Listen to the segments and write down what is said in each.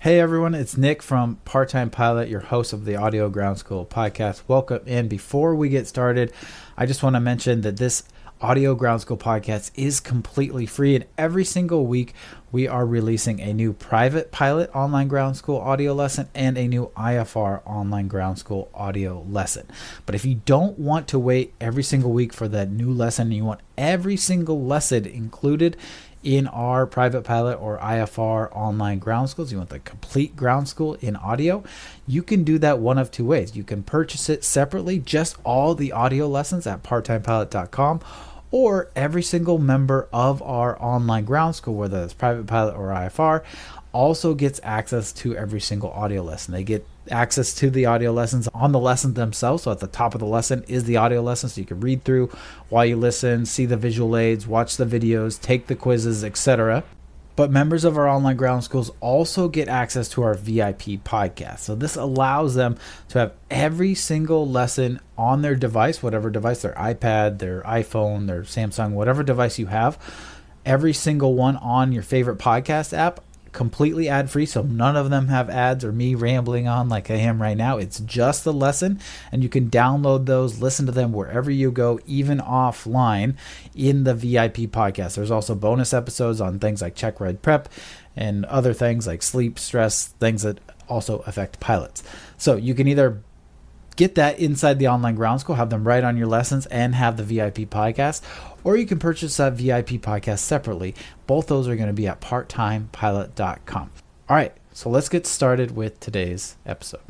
Hey everyone, it's Nick from Part-Time Pilot, your host of the Audio Ground School podcast. Welcome in. Before we get started, I just want to mention that this Audio Ground School podcast is completely free, and every single week we are releasing a new Private Pilot Online Ground School audio lesson and a new IFR Online Ground School audio lesson. But if you don't want to wait every single week for that new lesson, and you want every single lesson included in our Private Pilot or IFR Online Ground Schools, you want the complete ground school in audio, you can do that one of two ways. You can purchase it separately, just all the audio lessons at parttimepilot.com, or every single member of our online ground school, whether it's Private Pilot or IFR, also gets access to every single audio lesson. They get access to the audio lessons on the lessons themselves. So at the top of the lesson is the audio lesson, so you can read through while you listen, see the visual aids, watch the videos, take the quizzes, etc. But members of our online ground schools also get access to our VIP podcast. So this allows them to have every single lesson on their device, whatever device, their iPad, their iPhone, their Samsung, whatever device you have, every single one on your favorite podcast app, completely ad-free, so none of them have ads or me rambling on like I am right now. It's just the lesson, and you can download those, listen to them wherever you go, even offline in the VIP podcast. There's also bonus episodes on things like check ride prep and other things like sleep, stress, things that also affect pilots. So you can either get that inside the online ground school, have them right on your lessons, and have the VIP podcast, or you can purchase that VIP podcast separately. Both those are going to be at parttimepilot.com. All right, so let's get started with today's episode.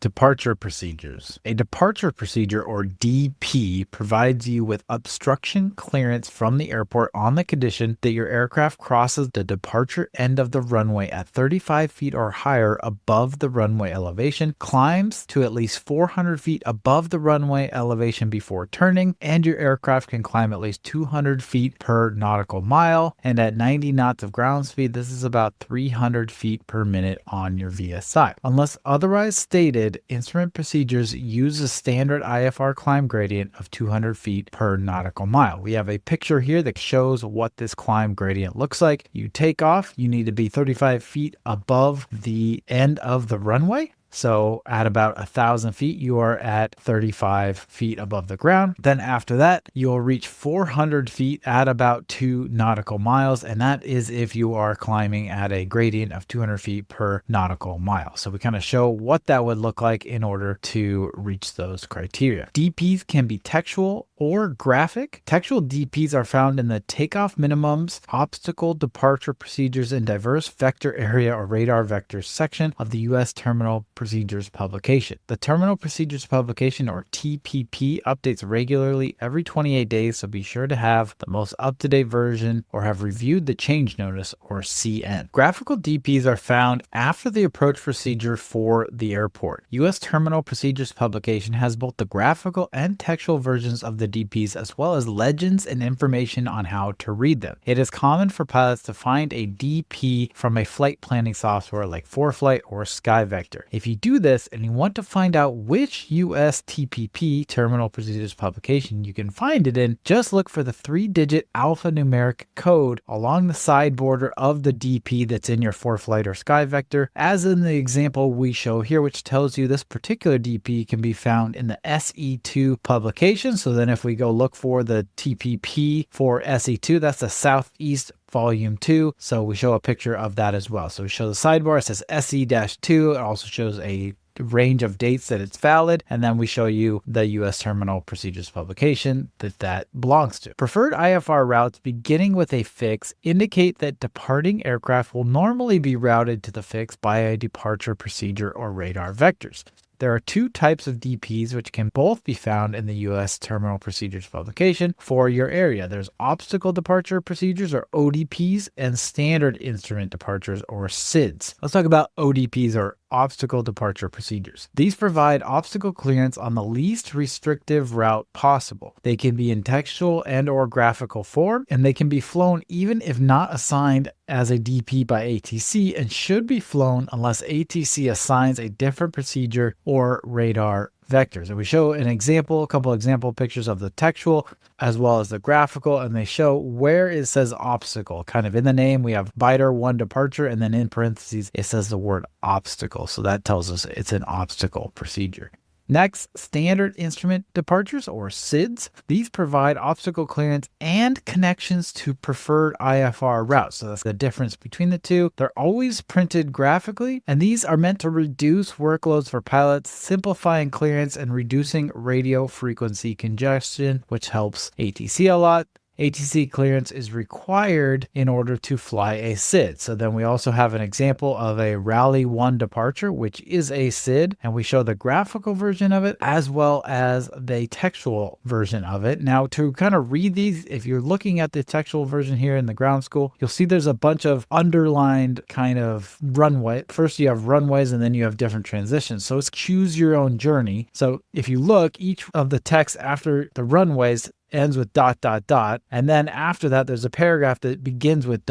Departure procedures. A departure procedure, or DP, provides you with obstruction clearance from the airport on the condition that your aircraft crosses the departure end of the runway at 35 feet or higher above the runway elevation, climbs to at least 400 feet above the runway elevation before turning, and your aircraft can climb at least 200 feet per nautical mile. And at 90 knots of ground speed, this is about 300 feet per minute on your VSI. Unless otherwise stated, instrument procedures use a standard IFR climb gradient of 200 feet per nautical mile. We have a picture here that shows what this climb gradient looks like. You take off, you need to be 35 feet above the end of the runway. So at about 1,000 feet, you are at 35 feet above the ground. Then after that, you'll reach 400 feet at about 2 nautical miles. And that is if you are climbing at a gradient of 200 feet per nautical mile. So we kind of show what that would look like in order to reach those criteria. DPs can be textual or graphic. Textual DPs are found in the takeoff minimums, obstacle departure procedures, and diverse vector area or radar vectors section of the U.S. Terminal Procedures publication. The Terminal Procedures publication, or TPP, updates regularly every 28 days, so be sure to have the most up-to-date version or have reviewed the change notice, or CN. Graphical DPs are found after the approach procedure for the airport. U.S. Terminal Procedures publication has both the graphical and textual versions of the DPs, as well as legends and information on how to read them. It is common for pilots to find a DP from a flight planning software like ForeFlight or SkyVector. If you do this and you want to find out which US TPP, Terminal Procedures publication, you can find it in, just look for the 3-digit alphanumeric code along the side border of the DP that's in your ForeFlight or SkyVector, as in the example we show here, which tells you this particular DP can be found in the SE2 publication. So then if we go look for the TPP for SE2, that's the Southeast Volume 2. So we show a picture of that as well. So we show the sidebar, it says SE-2. It also shows a range of dates that it's valid, and then we show you the U.S. Terminal Procedures publication that belongs to. Preferred IFR routes beginning with a fix indicate that departing aircraft will normally be routed to the fix by a departure procedure or radar vectors. There are two types of DPs which can both be found in the U.S. Terminal Procedures publication for your area. There's Obstacle Departure Procedures, or ODPs, and Standard Instrument Departures, or SIDs. Let's talk about ODPs, or Obstacle Departure Procedures. These provide obstacle clearance on the least restrictive route possible. They can be in textual and or graphical form, and they can be flown even if not assigned as a DP by ATC, and should be flown unless ATC assigns a different procedure or radar vectors. And we show a couple example pictures of the textual as well as the graphical, and they show where it says obstacle. Kind of in the name, we have biter 1 departure, and then in parentheses, it says the word obstacle. So that tells us it's an obstacle procedure. Next, standard instrument departures, or SIDs. These provide obstacle clearance and connections to preferred IFR routes. So that's the difference between the two. They're always printed graphically, and these are meant to reduce workloads for pilots, simplifying clearance and reducing radio frequency congestion, which helps ATC a lot. ATC clearance is required in order to fly a SID. So then we also have an example of a Rally 1 departure, which is a SID, and we show the graphical version of it as well as the textual version of it. Now, to kind of read these, if you're looking at the textual version here in the ground school, you'll see there's a bunch of underlined kind of runway. First you have runways, and then you have different transitions. So it's choose your own journey. So if you look, each of the text after the runways ends with ... and then after that there's a paragraph that begins with ...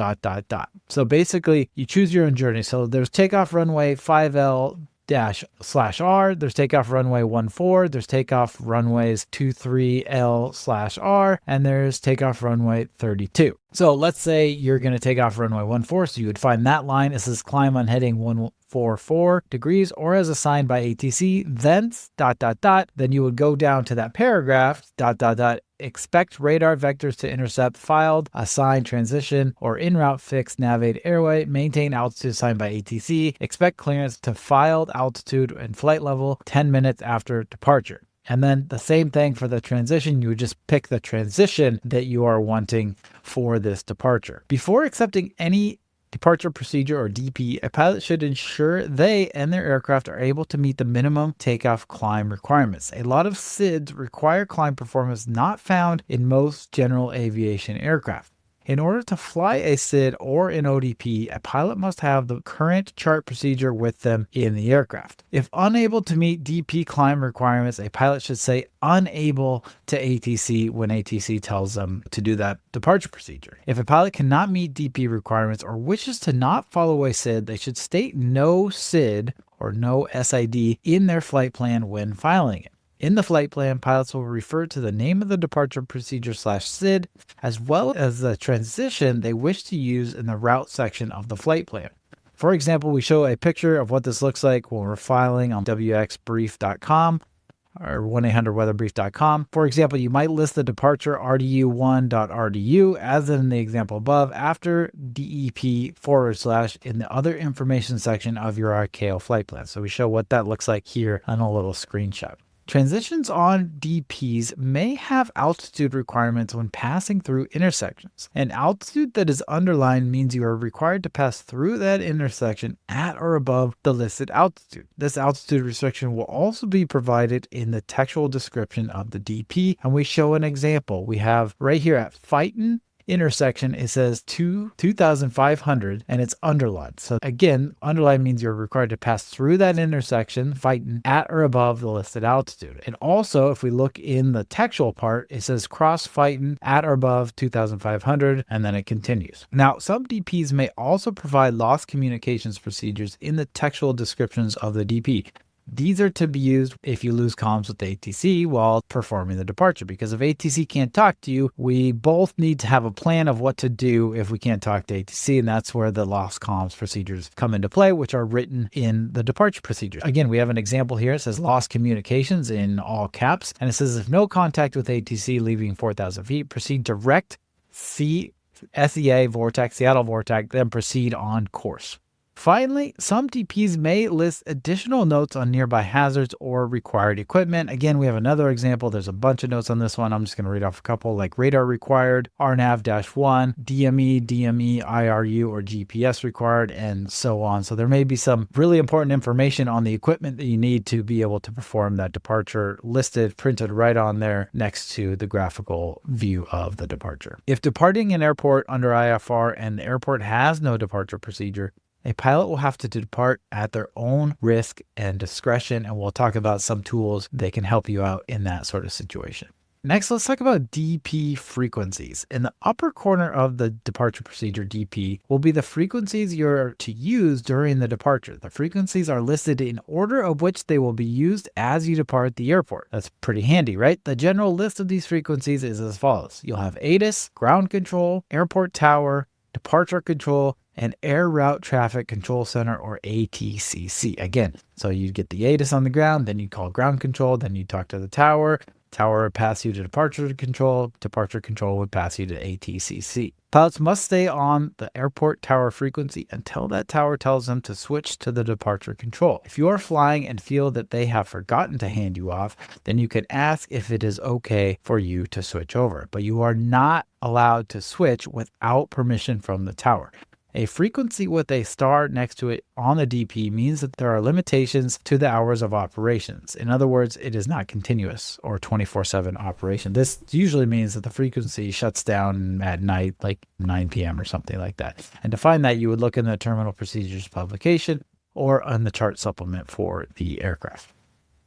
So basically you choose your own journey. So there's takeoff runway 5L-/R, there's takeoff runway 14, there's takeoff runways 23L/R, and there's takeoff runway 32. So let's say you're going to take off runway 14, so you would find that line. It says climb on heading 144 degrees or as assigned by ATC, thence ... Then you would go down to that paragraph ... Expect radar vectors to intercept filed, assigned transition, or en route fixed navigate airway, maintain altitude assigned by ATC, expect clearance to filed altitude and flight level 10 minutes after departure. And then the same thing for the transition, you would just pick the transition that you are wanting for this departure. Before accepting any departure procedure, or DP, a pilot should ensure they and their aircraft are able to meet the minimum takeoff climb requirements. A lot of SIDs require climb performance not found in most general aviation aircraft. In order to fly a SID or an ODP, a pilot must have the current chart procedure with them in the aircraft. If unable to meet DP climb requirements, a pilot should say unable to ATC when ATC tells them to do that departure procedure. If a pilot cannot meet DP requirements or wishes to not follow a SID, they should state no SID or no SID in their flight plan when filing it. In the flight plan, pilots will refer to the name of the departure procedure /SID, as well as the transition they wish to use in the route section of the flight plan. For example, we show a picture of what this looks like when we're filing on wxbrief.com or 1-800-weatherbrief.com. For example, you might list the departure RDU1.RDU as in the example above after DEP / in the other information section of your ICAO flight plan. So we show what that looks like here on a little screenshot. Transitions on DPs may have altitude requirements when passing through intersections. An altitude that is underlined means you are required to pass through that intersection at or above the listed altitude. This altitude restriction will also be provided in the textual description of the DP, and we show an example. We have right here at Fighton intersection, it says 2,500 and it's underlined. So again, underlined means you're required to pass through that intersection, fighting at or above the listed altitude. And also, if we look in the textual part, it says cross fighting at or above 2,500, and then it continues. Now, some DPs may also provide lost communications procedures in the textual descriptions of the DP. These are to be used if you lose comms with ATC while performing the departure, because if ATC can't talk to you, we both need to have a plan of what to do if we can't talk to ATC, and that's where the lost comms procedures come into play, which are written in the departure procedures. Again, we have an example here. It says lost communications in all caps, and it says if no contact with ATC leaving 4,000 feet, proceed direct SEA vortex, Seattle vortex, then proceed on course. Finally, some DPs may list additional notes on nearby hazards or required equipment. Again, we have another example. There's a bunch of notes on this one. I'm just going to read off a couple, like radar required, RNAV-1, DME, IRU, or GPS required, and so on. So there may be some really important information on the equipment that you need to be able to perform that departure listed, printed right on there next to the graphical view of the departure. If departing an airport under IFR and the airport has no departure procedure, a pilot will have to depart at their own risk and discretion, and we'll talk about some tools that can help you out in that sort of situation. Next, let's talk about DP frequencies. In the upper corner of the departure procedure DP will be the frequencies you're to use during the departure. The frequencies are listed in order of which they will be used as you depart the airport. That's pretty handy, right? The general list of these frequencies is as follows. You'll have ATIS, ground control, airport tower, departure control, and Air Route Traffic Control Center, or ATCC. Again, so you get the ATIS on the ground, then you call ground control, then you talk to the tower. Tower would pass you to departure control would pass you to ATCC. Pilots must stay on the airport tower frequency until that tower tells them to switch to the departure control. If you are flying and feel that they have forgotten to hand you off, then you can ask if it is okay for you to switch over. But you are not allowed to switch without permission from the tower. A frequency with a star next to it on the DP means that there are limitations to the hours of operations. In other words, it is not continuous or 24/7 operation. This usually means that the frequency shuts down at night, like 9 p.m. or something like that. And to find that, you would look in the Terminal Procedures publication or on the chart supplement for the aircraft.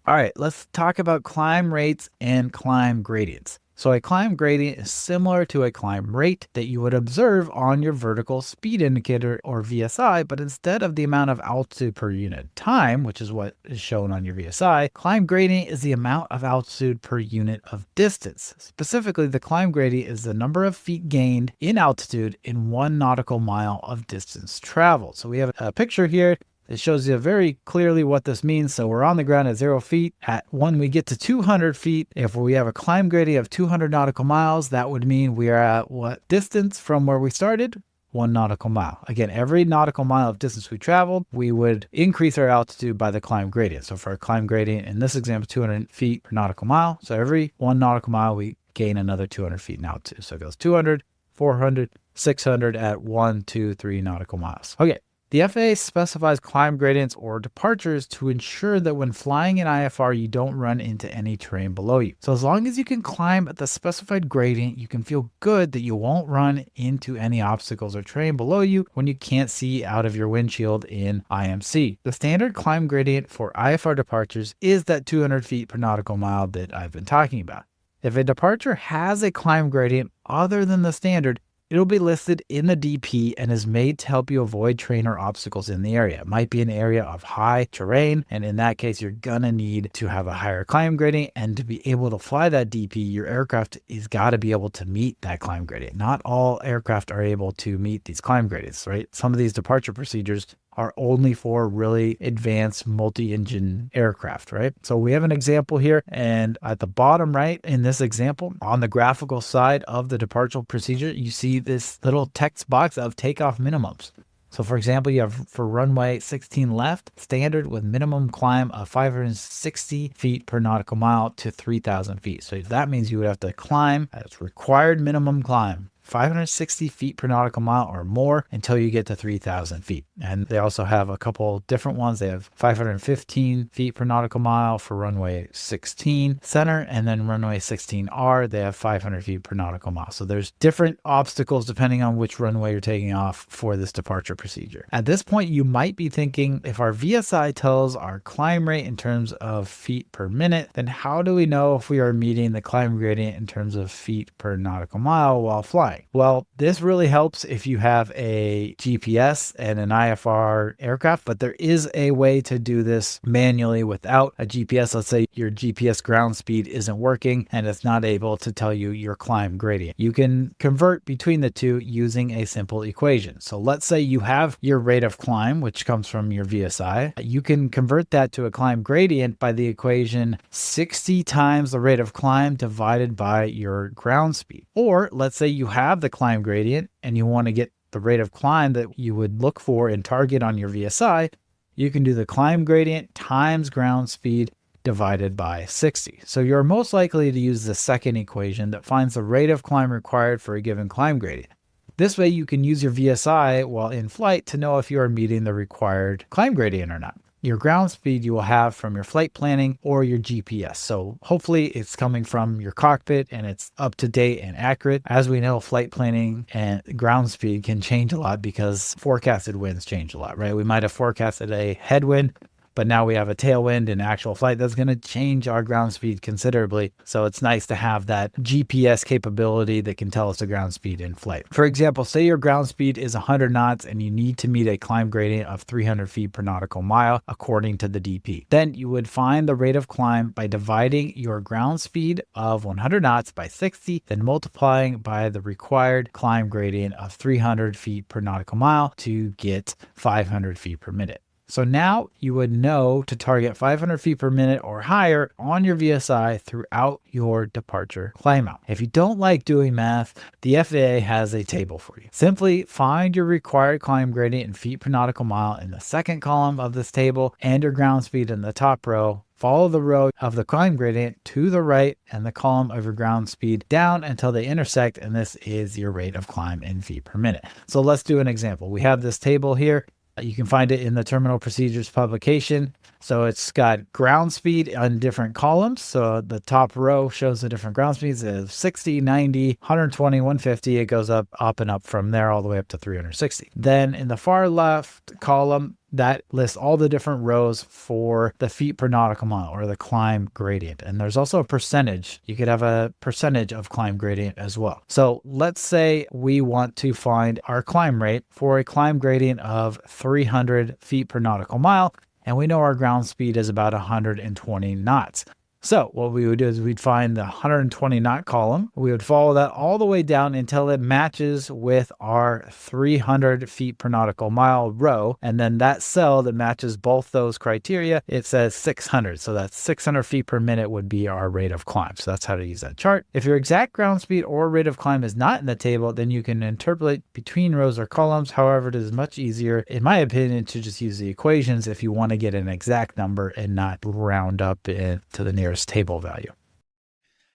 All right, let's talk about climb rates and climb gradients. So a climb gradient is similar to a climb rate that you would observe on your vertical speed indicator, or VSI, but instead of the amount of altitude per unit time, which is what is shown on your VSI, climb gradient is the amount of altitude per unit of distance. Specifically, the climb gradient is the number of feet gained in altitude in 1 nautical mile of distance traveled. So we have a picture here. It shows you very clearly what this means. So we're on the ground at 0 feet. When we get to 200 feet, if we have a climb gradient of 200 nautical miles, that would mean we are at what distance from where we started? 1 nautical mile. Again, every nautical mile of distance we traveled, we would increase our altitude by the climb gradient. So for a climb gradient, in this example, 200 feet per nautical mile. So every 1 nautical mile, we gain another 200 feet in altitude. So it goes 200, 400, 600 at 1, 2, 3 nautical miles. Okay. The FAA specifies climb gradients or departures to ensure that when flying in IFR, you don't run into any terrain below you. So as long as you can climb at the specified gradient, you can feel good that you won't run into any obstacles or terrain below you when you can't see out of your windshield in IMC. The standard climb gradient for IFR departures is that 200 feet per nautical mile that I've been talking about. If a departure has a climb gradient other than the standard, it'll be listed in the DP and is made to help you avoid terrain or obstacles in the area. It might be an area of high terrain, and in that case, you're gonna need to have a higher climb gradient, and to be able to fly that DP, your aircraft is gotta be able to meet that climb gradient. Not all aircraft are able to meet these climb gradients, right? Some of these departure procedures are only for really advanced multi-engine aircraft, right? So we have an example here, and at the bottom right in this example, on the graphical side of the departure procedure, you see this little text box of takeoff minimums. So for example, you have for runway 16 left, standard with minimum climb of 560 feet per nautical mile to 3,000 feet. So that means you would have to climb, that's required minimum climb, 560 feet per nautical mile or more until you get to 3,000 feet. And they also have a couple different ones. They have 515 feet per nautical mile for runway 16 center, and then runway 16R, they have 500 feet per nautical mile. So there's different obstacles depending on which runway you're taking off for this departure procedure. At this point, you might be thinking, if our VSI tells our climb rate in terms of feet per minute, then how do we know if we are meeting the climb gradient in terms of feet per nautical mile while flying? Well, this really helps if you have a GPS and an IFR aircraft, but there is a way to do this manually without a GPS. Let's say your GPS ground speed isn't working and it's not able to tell you your climb gradient. You can convert between the two using a simple equation. So let's say you have your rate of climb, which comes from your VSI. You can convert that to a climb gradient by the equation 60 times the rate of climb divided by your ground speed. Or let's say you have the climb gradient and you want to get the rate of climb that you would look for and target on your VSI, you can do the climb gradient times ground speed divided by 60. So you're most likely to use the second equation that finds the rate of climb required for a given climb gradient. This way you can use your VSI while in flight to know if you are meeting the required climb gradient or not. Your ground speed you will have from your flight planning or your GPS. So hopefully it's coming from your cockpit and it's up to date and accurate. As we know, flight planning and ground speed can change a lot because forecasted winds change a lot, right? We might have forecasted a headwind, but now we have a tailwind in actual flight that's going to change our ground speed considerably. So it's nice to have that GPS capability that can tell us the ground speed in flight. For example, say your ground speed is 100 knots and you need to meet a climb gradient of 300 feet per nautical mile according to the DP. Then you would find the rate of climb by dividing your ground speed of 100 knots by 60, then multiplying by the required climb gradient of 300 feet per nautical mile to get 500 feet per minute. So now you would know to target 500 feet per minute or higher on your VSI throughout your departure climb out. If you don't like doing math, the FAA has a table for you. Simply find your required climb gradient in feet per nautical mile in the second column of this table and your ground speed in the top row. Follow the row of the climb gradient to the right and the column of your ground speed down until they intersect, and this is your rate of climb in feet per minute. So let's do an example. We have this table here. You can find it in the Terminal Procedures publication. So it's got ground speed on different columns. So the top row shows the different ground speeds of 60, 90, 120, 150. It goes up and up from there all the way up to 360. Then in the far left column, that lists all the different rows for the feet per nautical mile or the climb gradient. And there's also a percentage. You could have a percentage of climb gradient as well. So let's say we want to find our climb rate for a climb gradient of 300 feet per nautical mile. And we know our ground speed is about 120 knots. So what we would do is we'd find the 120 knot column. We would follow that all the way down until it matches with our 300 feet per nautical mile row. And then that cell that matches both those criteria, it says 600. So that's 600 feet per minute would be our rate of climb. So that's how to use that chart. If your exact ground speed or rate of climb is not in the table, then you can interpolate between rows or columns. However, it is much easier, in my opinion, to just use the equations if you want to get an exact number and not round up to the nearest table value.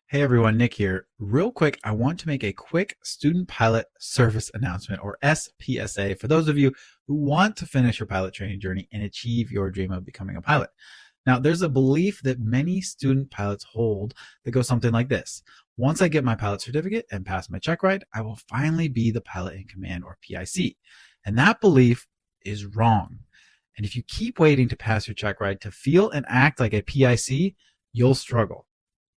Hey everyone, Nick here. Real quick, I want to make a quick student pilot service announcement, or SPSA, for those of you who want to finish your pilot training journey and achieve your dream of becoming a pilot. Now, there's a belief that many student pilots hold that goes something like this. Once I get my pilot certificate and pass my check ride, I will finally be the pilot in command, or PIC. And that belief is wrong. And if you keep waiting to pass your check ride to feel and act like a PIC, you'll struggle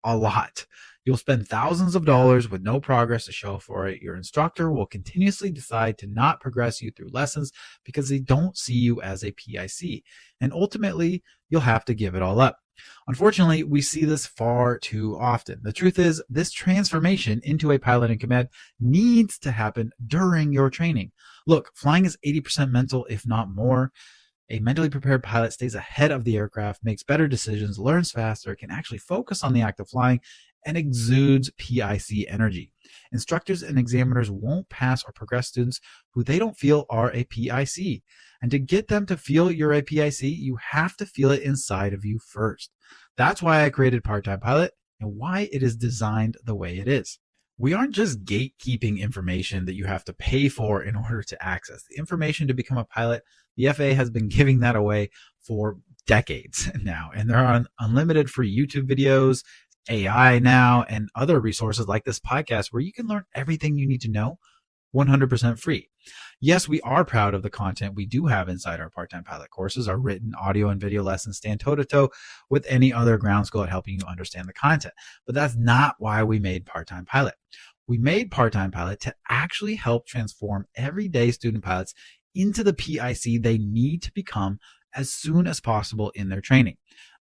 a lot. You'll spend thousands of dollars with no progress to show for it. Your instructor will continuously decide to not progress you through lessons because they don't see you as a PIC. And ultimately, you'll have to give it all up. Unfortunately, we see this far too often. The truth is, this transformation into a pilot in command needs to happen during your training. Look, flying is 80% mental, if not more. A mentally prepared pilot stays ahead of the aircraft, makes better decisions, learns faster, can actually focus on the act of flying, and exudes PIC energy. Instructors and examiners won't pass or progress students who they don't feel are a PIC. And to get them to feel you're a PIC, you have to feel it inside of you first. That's why I created Part-Time Pilot and why it is designed the way it is. We aren't just gatekeeping information that you have to pay for in order to access. The information to become a pilot, the FAA has been giving that away for decades now. And there are unlimited free YouTube videos, AI now, and other resources like this podcast where you can learn everything you need to know 100% free. Yes, we are proud of the content we do have inside our part-time pilot courses. Our written audio and video lessons stand toe-to-toe with any other ground school at helping you understand the content. But that's not why we made Part-Time Pilot. We made Part-Time Pilot to actually help transform everyday student pilots into the PIC they need to become as soon as possible in their training.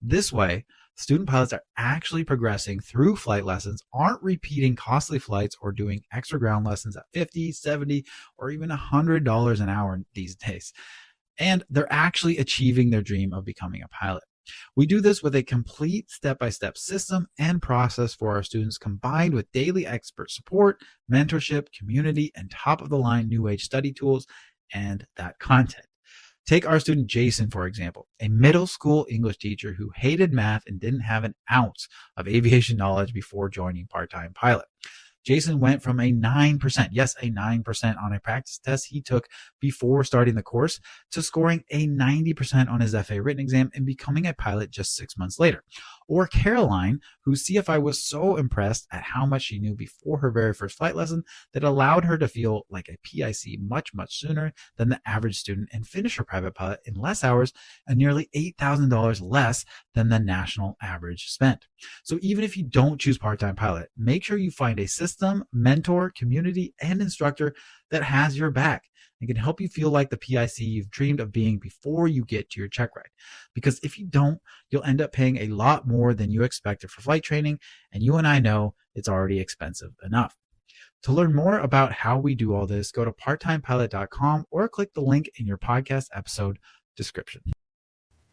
This way, student pilots are actually progressing through flight lessons, aren't repeating costly flights or doing extra ground lessons at $50, $70, or even $100 an hour these days. And they're actually achieving their dream of becoming a pilot. We do this with a complete step-by-step system and process for our students, combined with daily expert support, mentorship, community, and top-of-the-line new age study tools and that content. Take our student Jason, for example, a middle school English teacher who hated math and didn't have an ounce of aviation knowledge before joining Part-Time Pilot. Jason went from a 9%, yes, a 9% on a practice test he took before starting the course to scoring a 90% on his FAA written exam and becoming a pilot just 6 months later. Or Caroline, whose CFI was so impressed at how much she knew before her very first flight lesson that allowed her to feel like a PIC much, much sooner than the average student and finish her private pilot in less hours and nearly $8,000 less than the national average spent. So even if you don't choose part-time pilot, make sure you find a system, mentor, community, and instructor that has your back and can help you feel like the PIC you've dreamed of being before you get to your check ride. Because if you don't, you'll end up paying a lot more than you expected for flight training, and you and I know it's already expensive enough. To learn more about how we do all this, go to parttimepilot.com or click the link in your podcast episode description.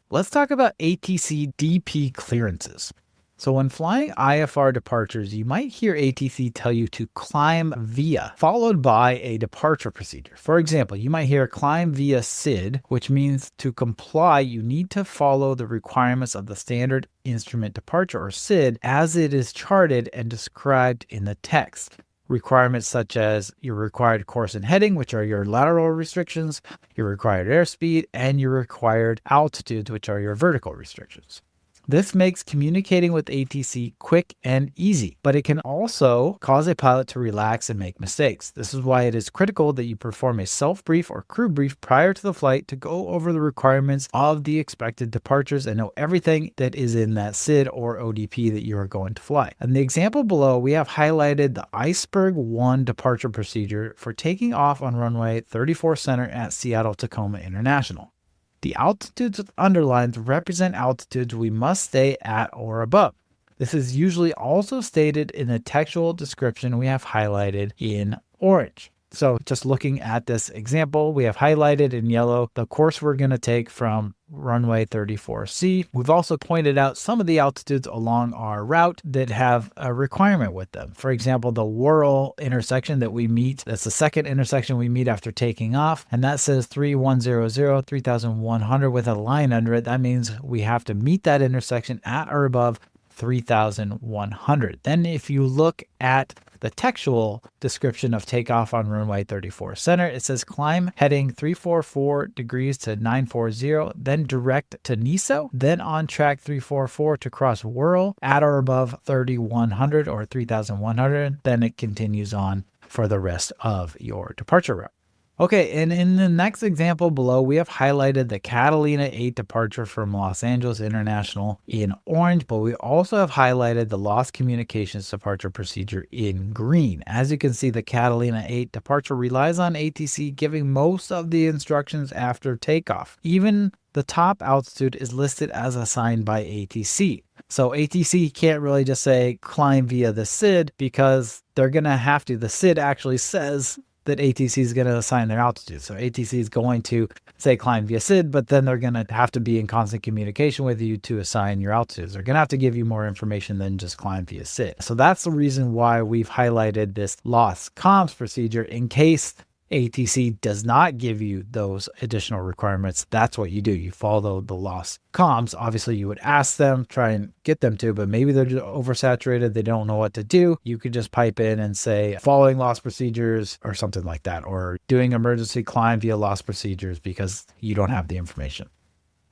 Let's talk about ATC DP clearances. So when flying IFR departures, you might hear ATC tell you to climb via, followed by a departure procedure. For example, you might hear climb via SID, which means to comply, you need to follow the requirements of the Standard Instrument Departure, or SID, as it is charted and described in the text. Requirements such as your required course and heading, which are your lateral restrictions, your required airspeed, and your required altitudes, which are your vertical restrictions. This makes communicating with ATC quick and easy, but it can also cause a pilot to relax and make mistakes. This is why it is critical that you perform a self-brief or crew brief prior to the flight to go over the requirements of the expected departures and know everything that is in that SID or ODP that you are going to fly. In the example below, we have highlighted the Iceberg 1 departure procedure for taking off on runway 34 center at Seattle Tacoma International. The altitudes with underlines represent altitudes we must stay at or above. This is usually also stated in the textual description we have highlighted in orange. So just looking at this example, we have highlighted in yellow the course we're going to take from runway 34C. We've also pointed out some of the altitudes along our route that have a requirement with them. For example, the Whirl intersection that we meet, that's the second intersection we meet after taking off, and that says 3100, 3100 with a line under it. That means we have to meet that intersection at or above 3,100. Then if you look at the textual description of takeoff on runway 34 center, it says climb heading 344 degrees to 940, then direct to NISO, then on track 344 to cross Whirl at or above 3,100 or 3,100. Then it continues on for the rest of your departure route. Okay, and in the next example below, we have highlighted the Catalina 8 departure from Los Angeles International in orange, but we also have highlighted the Lost Communications Departure Procedure in green. As you can see, the Catalina 8 departure relies on ATC giving most of the instructions after takeoff. Even the top altitude is listed as assigned by ATC. So ATC can't really just say climb via the SID because they're going to have to. The SID actually says that ATC is going to assign their altitude. So ATC is going to say climb via SID, but then they're going to have to be in constant communication with you to assign your altitudes. They're going to have to give you more information than just climb via SID. So that's the reason why we've highlighted this lost comms procedure in case ATC does not give you those additional requirements. That's what you do. You follow the lost comms. Obviously, you would ask them, try and get them to, but maybe they're just oversaturated. They don't know what to do. You could just pipe in and say following lost procedures or something like that, or doing emergency climb via lost procedures because you don't have the information.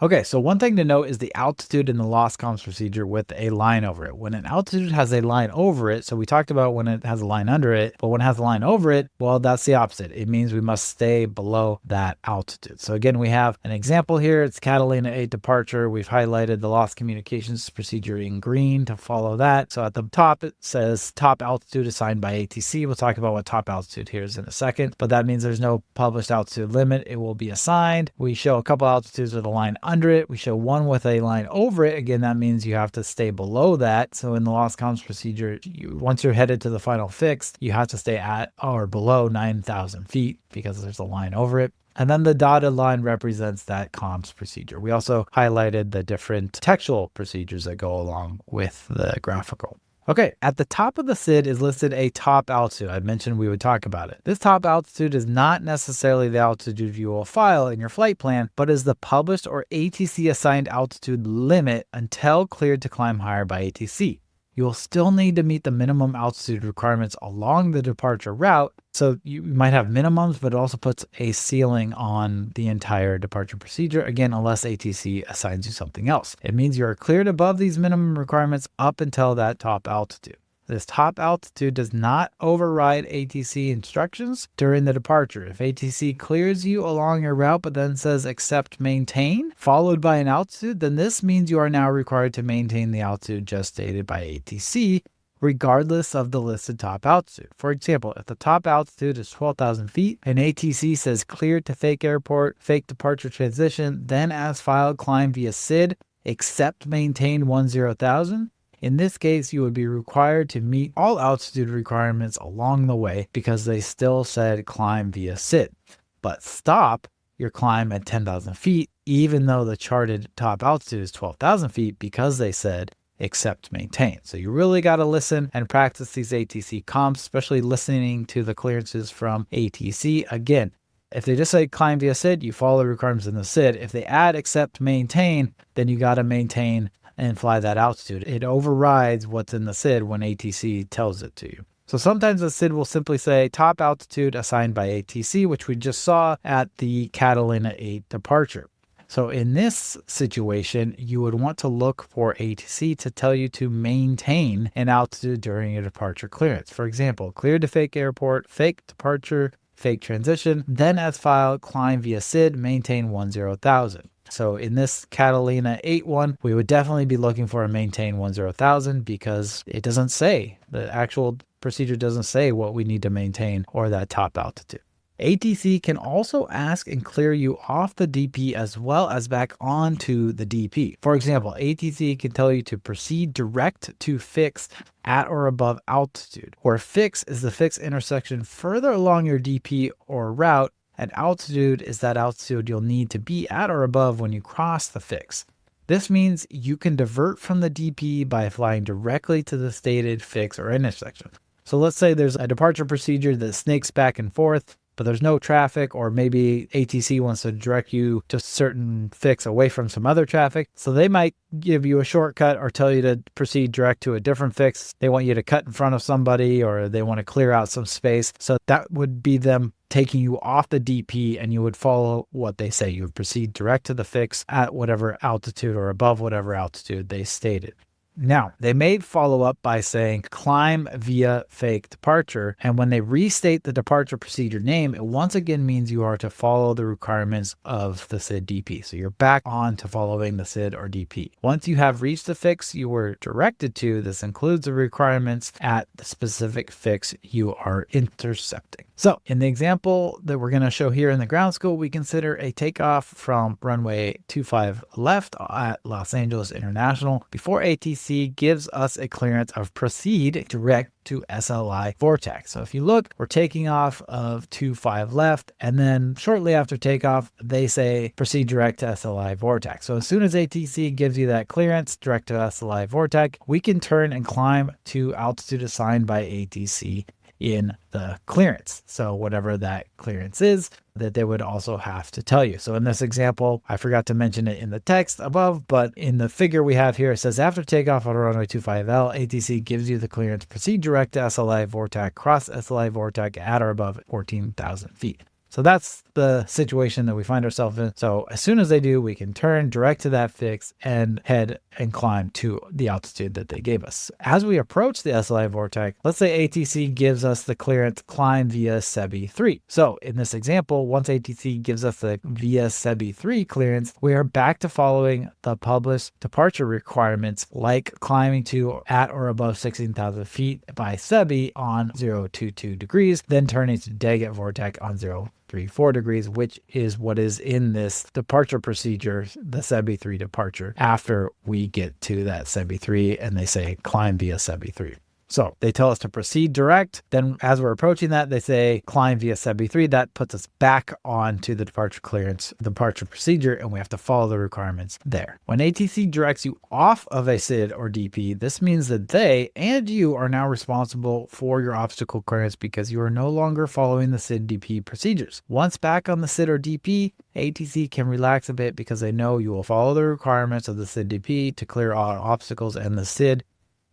Okay, so one thing to note is the altitude in the lost comms procedure with a line over it. When an altitude has a line over it, so we talked about when it has a line under it, but when it has a line over it, well, that's the opposite. It means we must stay below that altitude. So again, we have an example here. It's Catalina 8 departure. We've highlighted the lost communications procedure in green to follow that. So at the top, it says top altitude assigned by ATC. We'll talk about what top altitude here is in a second, but that means there's no published altitude limit. It will be assigned. We show a couple altitudes with a line under it. We show one with a line over it. Again, that means you have to stay below that. So in the lost comms procedure, once you're headed to the final fix, you have to stay at or below 9,000 feet because there's a line over it. And then the dotted line represents that comms procedure. We also highlighted the different textual procedures that go along with the graphical. Okay, at the top of the SID is listed a top altitude. I mentioned we would talk about it. This top altitude is not necessarily the altitude you will file in your flight plan, but is the published or ATC assigned altitude limit until cleared to climb higher by ATC. you will still need to meet the minimum altitude requirements along the departure route. So you might have minimums, but it also puts a ceiling on the entire departure procedure, again, unless ATC assigns you something else. It means you are cleared above these minimum requirements up until that top altitude. This top altitude does not override ATC instructions during the departure. If ATC clears you along your route but then says accept maintain, followed by an altitude, then this means you are now required to maintain the altitude just stated by ATC, regardless of the listed top altitude. For example, if the top altitude is 12,000 feet and ATC says cleared to fake airport, fake departure transition, then as filed climb via SID, accept maintain 10,000, in this case, you would be required to meet all altitude requirements along the way because they still said climb via SID, but stop your climb at 10,000 feet, even though the charted top altitude is 12,000 feet because they said accept maintain. So you really got to listen and practice these ATC comps, especially listening to the clearances from ATC. Again, if they just say climb via SID, you follow the requirements in the SID. If they add accept maintain, then you got to maintain and fly that altitude. It overrides what's in the SID when ATC tells it to you. So sometimes the SID will simply say top altitude assigned by ATC, which we just saw at the Catalina 8 departure. So in this situation, you would want to look for ATC to tell you to maintain an altitude during a departure clearance. For example, cleared to fake airport, fake departure, fake transition, then as filed, climb via SID, maintain 10,000. So in this Catalina 8-1, we would definitely be looking for a maintain 10,000 because it doesn't say, the actual procedure doesn't say what we need to maintain or that top altitude. ATC can also ask and clear you off the DP as well as back onto the DP. For example, ATC can tell you to proceed direct to fix at or above altitude, where fix is the fixed intersection further along your DP or route, and altitude is that altitude you'll need to be at or above when you cross the fix. This means you can divert from the DP by flying directly to the stated fix or intersection. So let's say there's a departure procedure that snakes back and forth, but there's no traffic, or maybe ATC wants to direct you to a certain fix away from some other traffic. So they might give you a shortcut or tell you to proceed direct to a different fix. They want you to cut in front of somebody, or they want to clear out some space. So that would be them taking you off the DP, and you would follow what they say. You would proceed direct to the fix at whatever altitude or above whatever altitude they stated. Now, they may follow up by saying climb via fake departure, and when they restate the departure procedure name, it once again means you are to follow the requirements of the SID DP. So you're back on to following the SID or DP. Once you have reached the fix you were directed to, this includes the requirements at the specific fix you are intercepting. So in the example that we're going to show here in the ground school, we consider a takeoff from runway 25 left at Los Angeles International before ATC gives us a clearance of proceed direct to SLI Vortex. So if you look, we're taking off of 25 left, and then shortly after takeoff, they say proceed direct to SLI Vortex. So as soon as ATC gives you that clearance direct to SLI Vortex, we can turn and climb to altitude assigned by ATC in the clearance. So whatever that clearance is, that they would also have to tell you. So in this example, I forgot to mention it in the text above, but in the figure we have here, it says after takeoff on runway 25L, ATC gives you the clearance, proceed direct to SLI Vortex, cross SLI Vortex at or above 14,000 feet. So that's the situation that we find ourselves in. So as soon as they do, we can turn direct to that fix and head and climb to the altitude that they gave us. As we approach the SLI Vortex, let's say ATC gives us the clearance climb via SEBI 3. So in this example, once ATC gives us the via SEBI 3 clearance, we are back to following the published departure requirements like climbing to at or above 16,000 feet by SEBI on 022 degrees, then turning to Daggett Vortex on 034 degrees, which is what is in this departure procedure, the SEBI 3 departure, after we get to that SEBI 3 and they say climb via SEBI 3. So they tell us to proceed direct. Then as we're approaching that, they say climb via SEBI 3. That puts us back onto the departure clearance, departure procedure, and we have to follow the requirements there. When ATC directs you off of a SID or DP, this means that they and you are now responsible for your obstacle clearance because you are no longer following the SID DP procedures. Once back on the SID or DP, ATC can relax a bit because they know you will follow the requirements of the SID DP to clear all obstacles and the SID,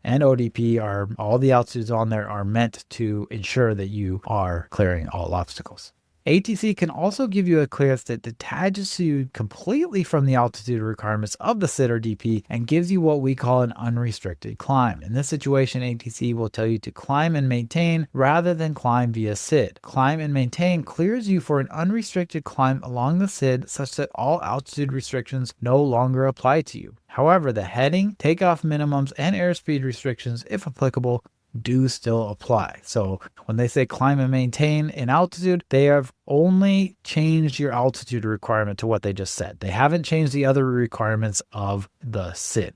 and ODP are all the altitudes on there are meant to ensure that you are clearing all obstacles. ATC can also give you a clearance that detaches you completely from the altitude requirements of the SID or DP and gives you what we call an unrestricted climb. In this situation, ATC will tell you to climb and maintain rather than climb via SID. Climb and maintain clears you for an unrestricted climb along the SID such that all altitude restrictions no longer apply to you. However, the heading, takeoff minimums, and airspeed restrictions, if applicable, do still apply. So when they say climb and maintain in altitude, they have only changed your altitude requirement to what they just said. They haven't changed the other requirements of the SID.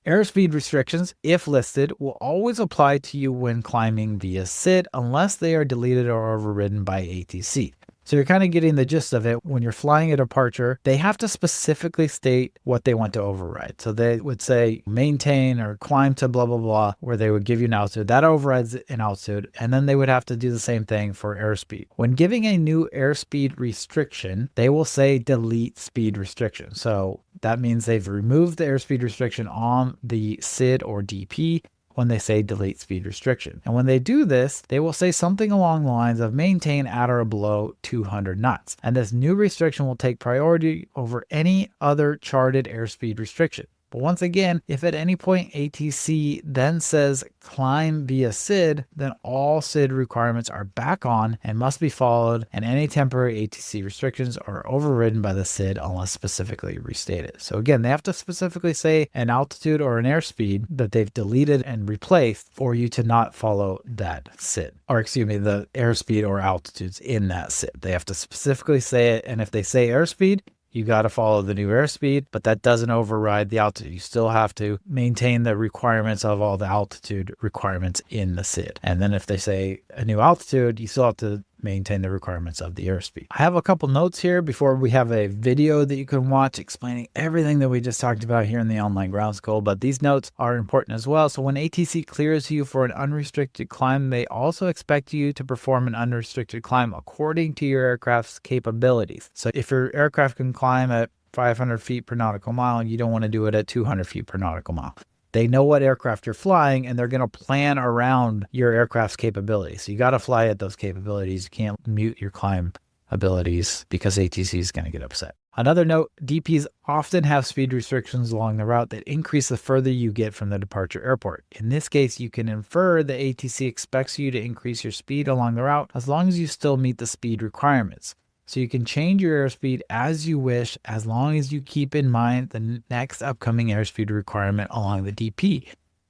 Airspeed restrictions, if listed, will always apply to you when climbing via SID unless they are deleted or overridden by ATC. So you're kind of getting the gist of it. When you're flying a departure, they have to specifically state what they want to override. So they would say maintain or climb to blah, blah, blah, where they would give you an altitude. That overrides an altitude. And then they would have to do the same thing for airspeed. When giving a new airspeed restriction, they will say delete speed restriction. So that means they've removed the airspeed restriction on the SID or DP when they say delete speed restriction. And when they do this, they will say something along the lines of maintain at or below 200 knots. And this new restriction will take priority over any other charted airspeed restriction. But once again, if at any point ATC then says climb via SID, then all SID requirements are back on and must be followed, and any temporary ATC restrictions are overridden by the SID unless specifically restated. So again, they have to specifically say an altitude or an airspeed that they've deleted and replaced for you to not follow that SID. Or excuse me, the airspeed or altitudes in that SID. They have to specifically say it, and if they say airspeed, you got to follow the new airspeed, but that doesn't override the altitude. You still have to maintain the requirements of all the altitude requirements in the SID. And then if they say a new altitude, you still have to maintain the requirements of the airspeed. I have a couple notes here before we have a video that you can watch explaining everything that we just talked about here in the online ground school, but these notes are important as well. So when ATC clears you for an unrestricted climb, they also expect you to perform an unrestricted climb according to your aircraft's capabilities. So if your aircraft can climb at 500 feet per nautical mile, you don't want to do it at 200 feet per nautical mile. They know what aircraft you're flying, and they're going to plan around your aircraft's capabilities. So you got to fly at those capabilities. You can't mute your climb abilities because ATC is going to get upset. Another note, DPs often have speed restrictions along the route that increase the further you get from the departure airport. In this case, you can infer that ATC expects you to increase your speed along the route as long as you still meet the speed requirements. So you can change your airspeed as you wish as long as you keep in mind the next upcoming airspeed requirement along the DP.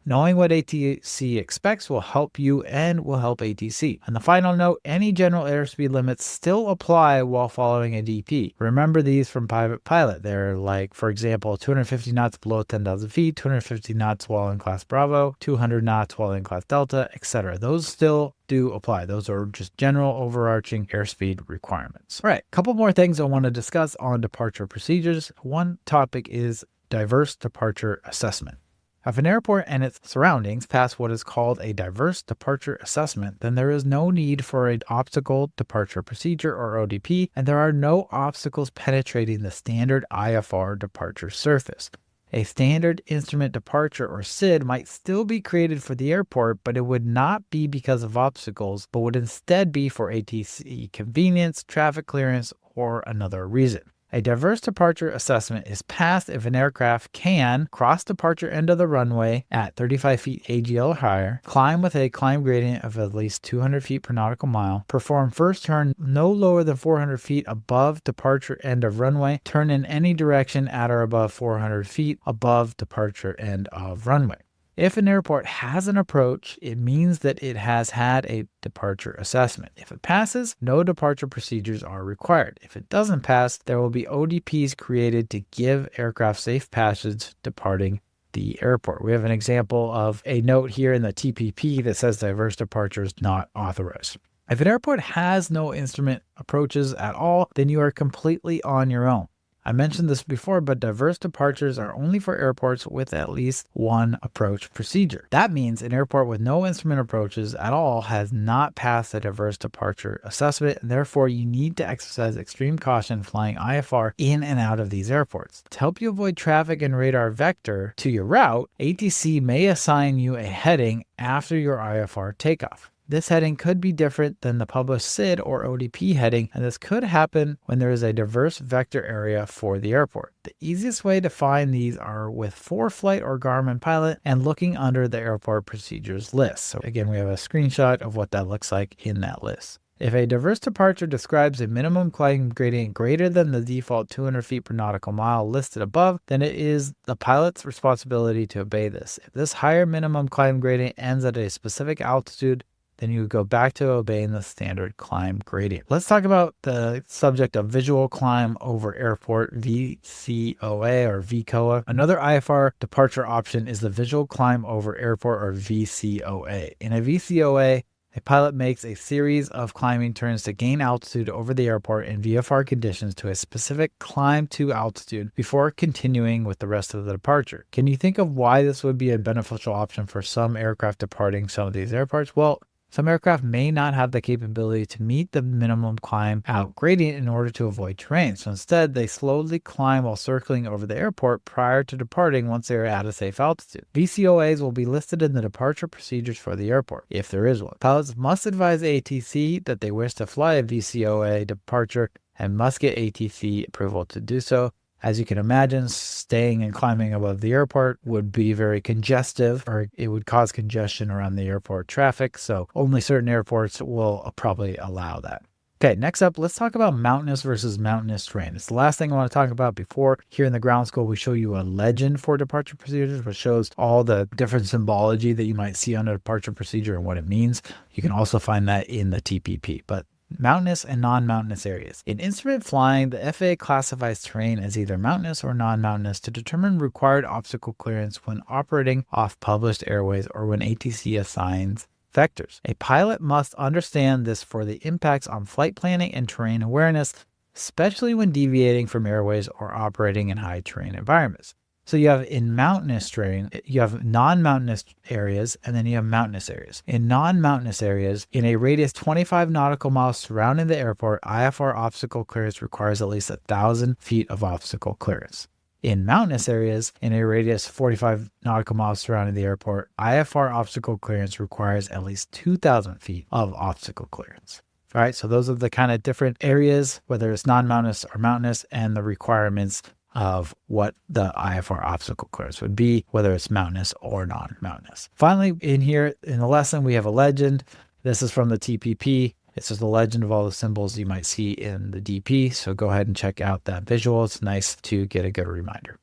Knowing what ATC expects will help you and will help ATC. And the final note, any general airspeed limits still apply while following a DP. Remember these from Private Pilot. They're like, for example, 250 knots below 10,000 feet, 250 knots while in Class Bravo, 200 knots while in Class Delta, etc. Those still do apply. Those are just general overarching airspeed requirements. All right, a couple more things I want to discuss on departure procedures. One topic is diverse departure assessment. If an airport and its surroundings pass what is called a diverse departure assessment, then there is no need for an obstacle departure procedure or ODP, and there are no obstacles penetrating the standard IFR departure surface. A standard instrument departure or SID might still be created for the airport, but it would not be because of obstacles, but would instead be for ATC convenience, traffic clearance, or another reason. A diverse departure assessment is passed if an aircraft can cross departure end of the runway at 35 feet AGL or higher, climb with a climb gradient of at least 200 feet per nautical mile, perform first turn no lower than 400 feet above departure end of runway, turn in any direction at or above 400 feet above departure end of runway. If an airport has an approach, it means that it has had a departure assessment. If it passes, no departure procedures are required. If it doesn't pass, there will be ODPs created to give aircraft safe passage departing the airport. We have an example of a note here in the TPP that says diverse departure is not authorized. If an airport has no instrument approaches at all, then you are completely on your own. I mentioned this before, but diverse departures are only for airports with at least one approach procedure. That means an airport with no instrument approaches at all has not passed a diverse departure assessment, and therefore you need to exercise extreme caution flying IFR in and out of these airports. To help you avoid traffic and radar vector to your route, ATC may assign you a heading after your IFR takeoff. This heading could be different than the published SID or ODP heading, and this could happen when there is a diverse vector area for the airport. The easiest way to find these are with ForeFlight or Garmin Pilot and looking under the airport procedures list. So again, we have a screenshot of what that looks like in that list. If a diverse departure describes a minimum climb gradient greater than the default 200 feet per nautical mile listed above, then it is the pilot's responsibility to obey this. If this higher minimum climb gradient ends at a specific altitude, then you would go back to obeying the standard climb gradient. Let's talk about the subject of visual climb over airport, VCOA or VCOA. Another IFR departure option is the visual climb over airport or VCOA. In a VCOA, a pilot makes a series of climbing turns to gain altitude over the airport in VFR conditions to a specific climb to altitude before continuing with the rest of the departure. Can you think of why this would be a beneficial option for some aircraft departing some of these airports? Well, some aircraft may not have the capability to meet the minimum climb out gradient in order to avoid terrain. So instead, they slowly climb while circling over the airport prior to departing once they are at a safe altitude. VCOAs will be listed in the departure procedures for the airport, if there is one. Pilots must advise ATC that they wish to fly a VCOA departure and must get ATC approval to do so. As you can imagine, staying and climbing above the airport would be very congestive, or it would cause congestion around the airport traffic, so only certain airports will probably allow that. Okay, next up, let's talk about mountainous versus mountainous terrain. It's the last thing I want to talk about before. Here in the ground school, we show you a legend for departure procedures, which shows all the different symbology that you might see on a departure procedure and what it means. You can also find that in the TPP, but mountainous and non-mountainous areas. In instrument flying, the FAA classifies terrain as either mountainous or non-mountainous to determine required obstacle clearance when operating off published airways or when ATC assigns vectors. A pilot must understand this for the impacts on flight planning and terrain awareness, especially when deviating from airways or operating in high terrain environments. So you have in mountainous terrain, you have non-mountainous areas, and then you have mountainous areas. In non-mountainous areas, in a radius 25 nautical miles surrounding the airport, IFR obstacle clearance requires at least 1,000 feet of obstacle clearance. In mountainous areas, in a radius 45 nautical miles surrounding the airport, IFR obstacle clearance requires at least 2,000 feet of obstacle clearance. All right, so those are the kind of different areas, whether it's non-mountainous or mountainous, and the requirements of what the IFR obstacle clearance would be, whether it's mountainous or non-mountainous. Finally, in here in the lesson, we have a legend. This is from the TPP. It's just a legend of all the symbols you might see in the DP. So go ahead and check out that visual. It's nice to get a good reminder.